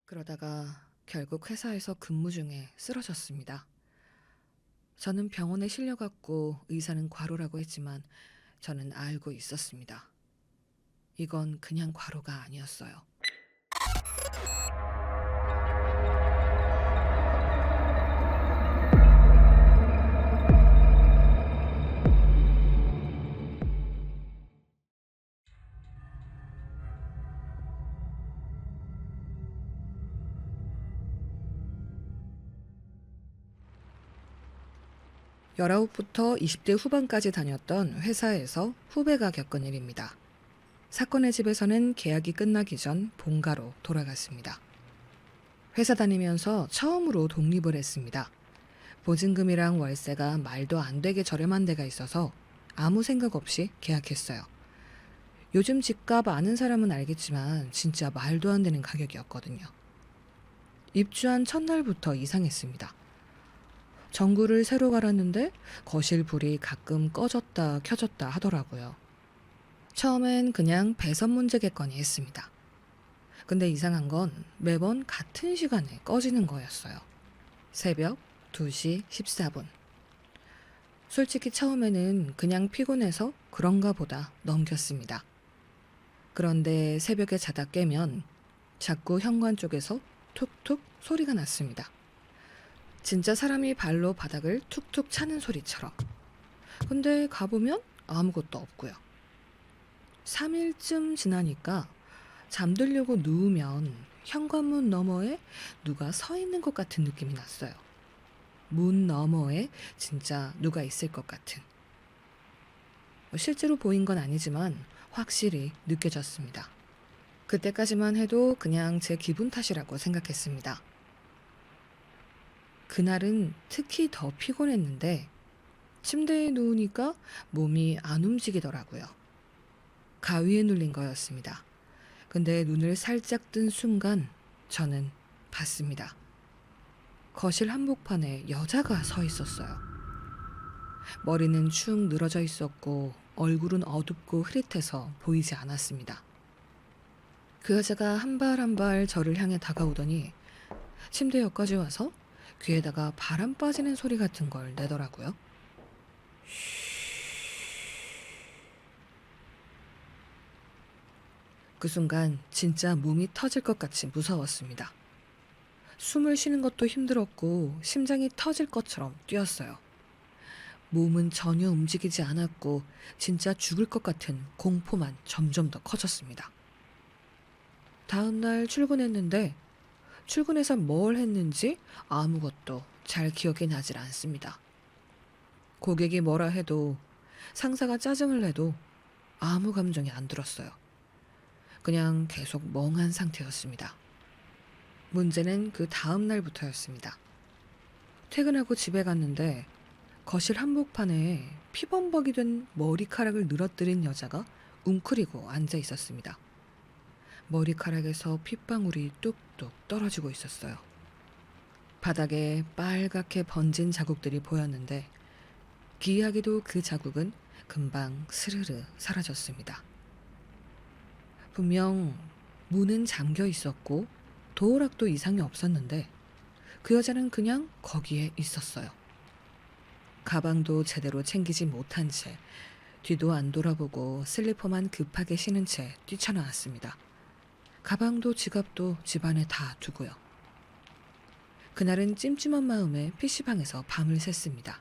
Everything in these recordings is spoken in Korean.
그러다가 결국 회사에서 근무 중에 쓰러졌습니다. 저는 병원에 실려갔고 의사는 과로라고 했지만 저는 알고 있었습니다. 이건 그냥 과로가 아니었어요. 열아홉부터 20대 후반까지 다녔던 회사에서 후배가 겪은 일입니다. 사건의 집에서는 계약이 끝나기 전 본가로 돌아갔습니다. 회사 다니면서 처음으로 독립을 했습니다. 보증금이랑 월세가 말도 안 되게 저렴한 데가 있어서 아무 생각 없이 계약했어요. 요즘 집값 아는 사람은 알겠지만 진짜 말도 안 되는 가격이었거든요. 입주한 첫날부터 이상했습니다. 전구를 새로 갈았는데 거실 불이 가끔 꺼졌다 켜졌다 하더라고요. 처음엔 그냥 배선 문제겠거니 했습니다. 근데 이상한 건 매번 같은 시간에 꺼지는 거였어요. 새벽 2시 14분. 솔직히 처음에는 그냥 피곤해서 그런가 보다 넘겼습니다. 그런데 새벽에 자다 깨면 자꾸 현관 쪽에서 툭툭 소리가 났습니다. 진짜 사람이 발로 바닥을 툭툭 차는 소리처럼. 근데 가보면 아무것도 없고요. 3일쯤 지나니까 잠들려고 누우면 현관문 너머에 누가 서 있는 것 같은 느낌이 났어요. 문 너머에 진짜 누가 있을 것 같은. 실제로 보인 건 아니지만 확실히 느껴졌습니다. 그때까지만 해도 그냥 제 기분 탓이라고 생각했습니다. 그날은 특히 더 피곤했는데 침대에 누우니까 몸이 안 움직이더라고요. 가위에 눌린 거였습니다. 근데 눈을 살짝 뜬 순간 저는 봤습니다. 거실 한복판에 여자가 서 있었어요. 머리는 축 늘어져 있었고 얼굴은 어둡고 흐릿해서 보이지 않았습니다. 그 여자가 한 발 한 발 저를 향해 다가오더니 침대 옆까지 와서 귀에다가 바람 빠지는 소리 같은 걸 내더라고요. 그 순간 진짜 몸이 터질 것 같이 무서웠습니다. 숨을 쉬는 것도 힘들었고 심장이 터질 것처럼 뛰었어요. 몸은 전혀 움직이지 않았고 진짜 죽을 것 같은 공포만 점점 더 커졌습니다. 다음 날 출근했는데 출근해서 뭘 했는지 아무것도 잘 기억이 나질 않습니다. 고객이 뭐라 해도 상사가 짜증을 내도 아무 감정이 안 들었어요. 그냥 계속 멍한 상태였습니다. 문제는 그 다음 날부터였습니다. 퇴근하고 집에 갔는데 거실 한복판에 피범벅이 된 머리카락을 늘어뜨린 여자가 웅크리고 앉아 있었습니다. 머리카락에서 핏방울이 뚝뚝 떨어지고 있었어요. 바닥에 빨갛게 번진 자국들이 보였는데 기이하게도 그 자국은 금방 스르르 사라졌습니다. 분명 문은 잠겨 있었고 도어락도 이상이 없었는데 그 여자는 그냥 거기에 있었어요. 가방도 제대로 챙기지 못한 채 뒤도 안 돌아보고 슬리퍼만 급하게 신은 채 뛰쳐나왔습니다. 가방도 지갑도 집안에 다 두고요. 그날은 찜찜한 마음에 PC방에서 밤을 샜습니다.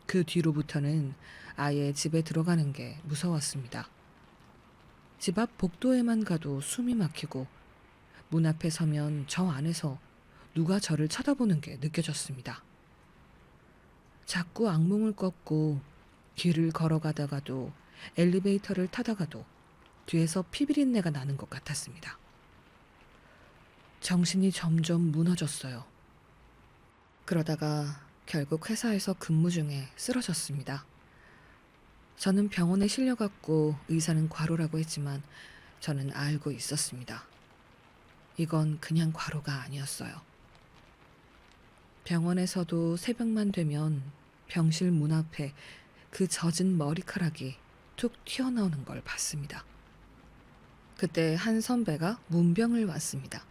그 뒤로부터는 아예 집에 들어가는 게 무서웠습니다. 집 앞 복도에만 가도 숨이 막히고 문 앞에 서면 저 안에서 누가 저를 쳐다보는 게 느껴졌습니다. 자꾸 악몽을 꿨고 길을 걸어가다가도 엘리베이터를 타다가도 뒤에서 피비린내가 나는 것 같았습니다. 정신이 점점 무너졌어요. 그러다가 결국 회사에서 근무 중에 쓰러졌습니다. 저는 병원에 실려갔고 의사는 과로라고 했지만 저는 알고 있었습니다. 이건 그냥 과로가 아니었어요. 병원에서도 새벽만 되면 병실 문 앞에 그 젖은 머리카락이 툭 튀어나오는 걸 봤습니다. 그때 한 선배가 문병을 왔습니다.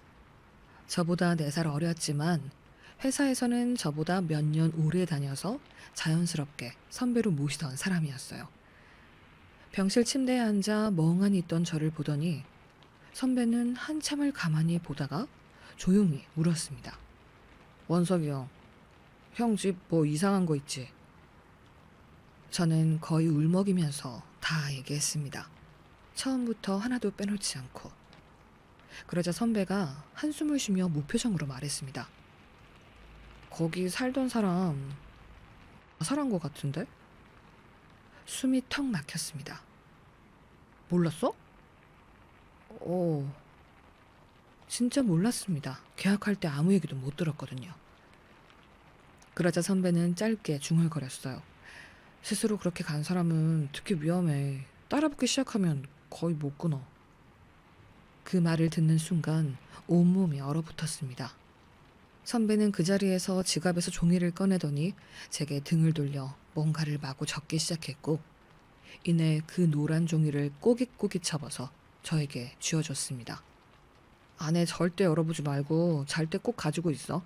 저보다 4살 어렸지만 회사에서는 저보다 몇 년 오래 다녀서 자연스럽게 선배로 모시던 사람이었어요. 병실 침대에 앉아 멍하니 있던 저를 보더니 선배는 한참을 가만히 보다가 조용히 물었습니다. 원석이 형 집 뭐 이상한 거 있지? 저는 거의 울먹이면서 다 얘기했습니다. 처음부터 하나도 빼놓지 않고. 그러자 선배가 한숨을 쉬며 무표정으로 말했습니다. 거기 살던 사람 자살한 것 같은데? 숨이 턱 막혔습니다. 몰랐어? 어, 진짜 몰랐습니다. 계약할 때 아무 얘기도 못 들었거든요. 그러자 선배는 짧게 중얼거렸어요. 스스로 그렇게 간 사람은 특히 위험해. 따라붙기 시작하면 거의 못 끊어. 그 말을 듣는 순간 온몸이 얼어붙었습니다. 선배는 그 자리에서 지갑에서 종이를 꺼내더니 제게 등을 돌려 뭔가를 마구 적기 시작했고 이내 그 노란 종이를 꼬깃꼬깃 접어서 저에게 쥐어줬습니다. 안에 절대 열어보지 말고 잘 때 꼭 가지고 있어.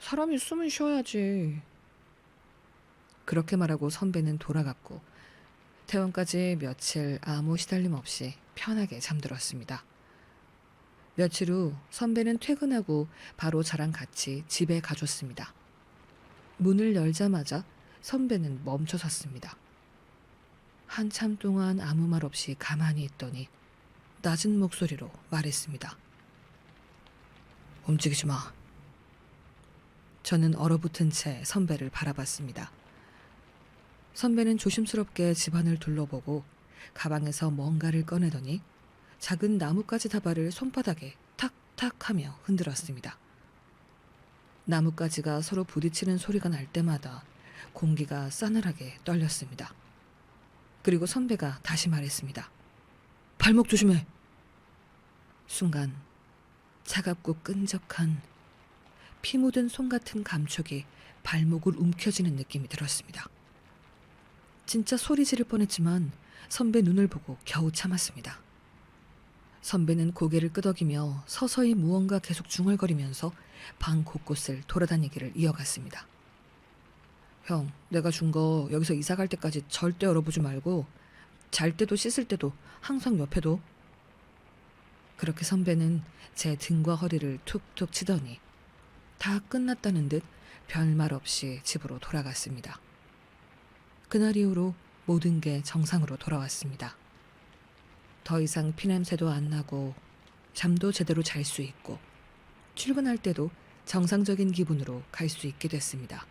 사람이 숨을 쉬어야지. 그렇게 말하고 선배는 돌아갔고 퇴원까지 며칠 아무 시달림 없이 편하게 잠들었습니다. 며칠 후 선배는 퇴근하고 바로 저랑 같이 집에 가줬습니다. 문을 열자마자 선배는 멈춰 섰습니다. 한참 동안 아무 말 없이 가만히 있더니 낮은 목소리로 말했습니다. 움직이지 마. 저는 얼어붙은 채 선배를 바라봤습니다. 선배는 조심스럽게 집안을 둘러보고 가방에서 뭔가를 꺼내더니 작은 나뭇가지 다발을 손바닥에 탁탁 하며 흔들었습니다. 나뭇가지가 서로 부딪히는 소리가 날 때마다 공기가 싸늘하게 떨렸습니다. 그리고 선배가 다시 말했습니다. 발목 조심해. 순간 차갑고 끈적한 피 묻은 손 같은 감촉이 발목을 움켜쥐는 느낌이 들었습니다. 진짜 소리 지를 뻔했지만 선배 눈을 보고 겨우 참았습니다. 선배는 고개를 끄덕이며 서서히 무언가 계속 중얼거리면서 방 곳곳을 돌아다니기를 이어갔습니다. 형, 내가 준 거 여기서 이사 갈 때까지 절대 열어보지 말고 잘 때도 씻을 때도 항상 옆에 둬. 그렇게 선배는 제 등과 허리를 툭툭 치더니 다 끝났다는 듯 별말 없이 집으로 돌아갔습니다. 그날 이후로 모든 게 정상으로 돌아왔습니다. 더 이상 피냄새도 안 나고 잠도 제대로 잘 수 있고 출근할 때도 정상적인 기분으로 갈 수 있게 됐습니다.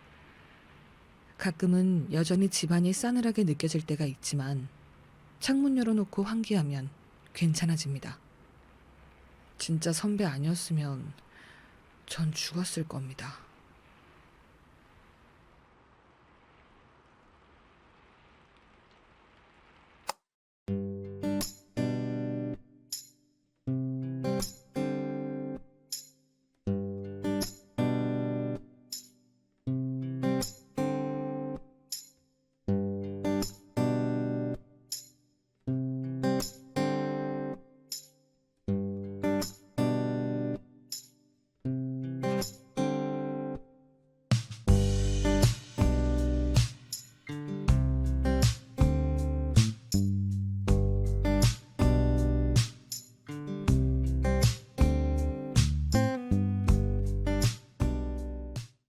가끔은 여전히 집안이 싸늘하게 느껴질 때가 있지만 창문 열어놓고 환기하면 괜찮아집니다. 진짜 선배 아니었으면 전 죽었을 겁니다.